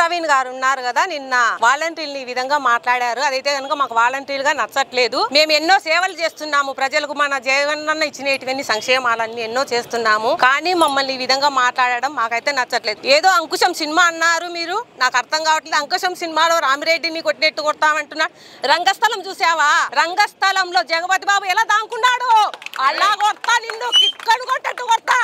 ప్రవీణ్ గారు ఉన్నారు కదా, నిన్న వాలంటీర్లు ఈ విధంగా మాట్లాడారు. అదైతే కనుక మాకు వాలంటీర్గా నచ్చట్లేదు. మేము ఎన్నో సేవలు చేస్తున్నాము ప్రజలకు, మన జగనన్న ఇచ్చినటువంటి సంక్షేమాలన్నీ ఎన్నో చేస్తున్నాము. కానీ మమ్మల్ని ఈ విధంగా మాట్లాడడం మాకైతే నచ్చట్లేదు. ఏదో అంకుశం సినిమా అన్నారు మీరు, నాకు అర్థం కావట్లేదు. అంకుశం సినిమాలో రామిరెడ్డిని కొట్టినట్టు కొడతామంటున్నాడు. రంగస్థలం చూసావా? రంగస్థలంలో జగపతి బాబు ఎలా దాంకున్నాడు, అలా కొడతా, నిన్ను కిక్కను కొట్టట్టు కొడతా.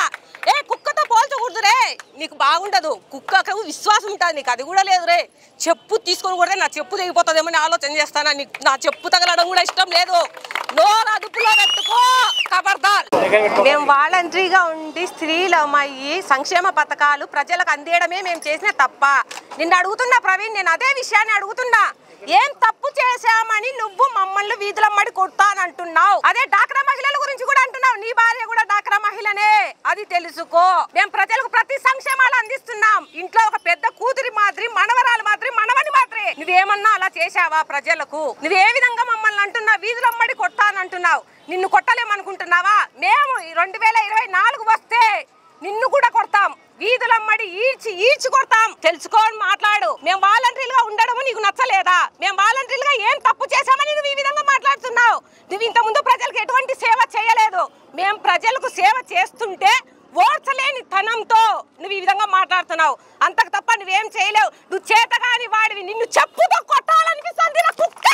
ఏ కుక్కతో పోల్చకూడదు రే, నీకు బాగుండదు. కుక్కకు విశ్వాసం ఉంటుంది, నీకు అది కూడా లేదు రే. చెప్పు తీసుకొని కొడితే నా చెప్పు తెగిపోతుందేమో అని ఆలోచన చేస్తానా? నీకు నా చెప్పు తగలడం కూడా ఇష్టం లేదు. నోరు అదుపులో పెట్టుకో, ఖబర్దార్. మేము వాలంటరీగా ఉండి స్త్రీలమయ్యి సంక్షేమ పథకాలు ప్రజలకు అందేయడమే మేము చేసిన తప్ప. నిన్ను అడుగుతున్నా ప్రవీణ్, నేను అదే విషయాన్ని అడుగుతున్నా. ఏం తప్పు చేశామని నువ్వు మమ్మల్ని వీధులమ్మడి కొడతానంటున్నావు? అదే డాక్రా మహిళల గురించి కూడా అంటున్నావు. నీ భార్య కూడా డాక్రా మహిళనే, అది తెలుసుకో. మేము ప్రజలకు ప్రతి సంక్షేమాలు అందిస్తున్నాం. ఇంట్లో ఒక పెద్ద కూతురి మాదిరి, మనవరాలు మాదిరి, మనవని మాదిరి. నువ్వేమన్నా అలా చేశావా ప్రజలకు? నువ్వు ఏ విధంగా మమ్మల్ని అంటున్నావు వీధులమ్మడి కొడతానంటున్నావు? నిన్ను కొట్టలేమనుకుంటున్నావా? మేము 2024 వస్తే నిన్ను కూడా కొడతాం, వీధులమ్మడి ఈడ్చి కొడతాం. తెలుసుకోని మాట్లాడు. మేము వాలంటీర్లుగా ఉండడము నీకు నచ్చలేదా? మేము వాలంటీర్లుగా ఏం తప్పు చేశామని నువ్వు ఈ విధంగా మాట్లాడుతున్నావు? నువ్వు ఇంతకుముందు ప్రజలకు ఎటువంటి సేవ చేయలేదు. మేము ప్రజలకు సేవ చేస్తుంటే ఓర్చలేని తనంతో నువ్వు ఈ విధంగా మాట్లాడుతున్నావు. అంతకు తప్ప నువ్వేం చేయలేవు. నువ్వు చేతగాని వాడివి. నిన్ను చెప్పుతో కొట్టాలనిపిస్తుంది నా కుక్క.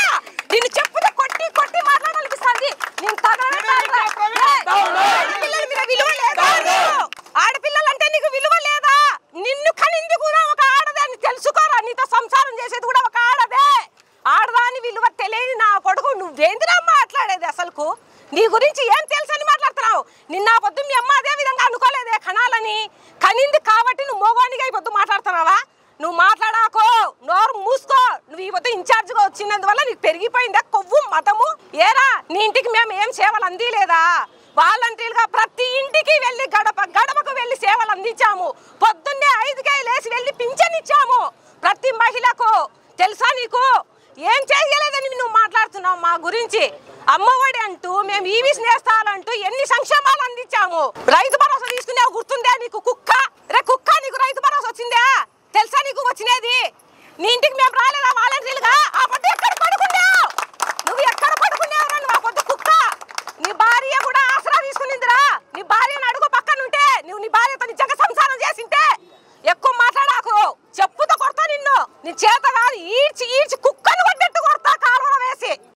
నిన్ను చెప్పుతో కొట్టి కొట్టి మాట్లాడాలనిపిస్తుంది. నేను ఆడపిల్లల మీద విలువ లేదా? ఆడపిల్లలంటే నీకు విలువ లేదా? నిన్ను కనింది కూడా ఒక ఆడదాన్ని, తెలుసుకోరా. నీతో సంసారం చేసేది కూడా ఒక ఆడదే. ఆడదాని విలువ తెలియని నా కొడుకు నువ్వేందిరా మాట్లాడేది? అసలుకు నీ గురించి ఏం తెలుసని మాట్లాడుతున్నావు? నిన్న పొద్దు మీ అమ్మ అదే విధంగా అనుకోలేదే కనాలని. కనింది కాబట్టి నువ్వు మోగానిగా ఈ పొద్దు మాట్లాడుతున్నావా? నువ్వు మాట్లాడాకో, నోరు మూసుకో. నువ్వు ఈ పొద్దు ఇన్ఛార్జ్గా వచ్చినందువల్ల నీకు పెరిగిపోయిందా కొవ్వు మతము? ఏరా నీ ఇంటికి మేము ఏం సేవలు అందిలేదా? వాలంటీర్గా ప్రతి ఇంటికి వెళ్ళి గడపకు వెళ్ళి సేవలు అందించాము. పొద్దున్నే 5కే లేసి వెళ్ళి పింఛన్ ఇచ్చాము ప్రతి మహిళకు. తెలుసా నీకు? ఏం చేయలేదని నువ్వు మాట్లాడుతున్నావు మా గురించి. అమ్మఒడి అంటూ, మేము ఈవీస్ నేస్తాలంటూ ఎన్ని సంక్షేమాలు అందించాము. రైతు భరోసా తీసుకునే గుర్తుందా నీకు? కుక్క రే కుక్క, నీకు రైతు భరోసా వచ్చిందా? తెలుసా నీకు వచ్చినది? నీ ఇంటికి మేము రాలేదా వాలంటీర్లుగా?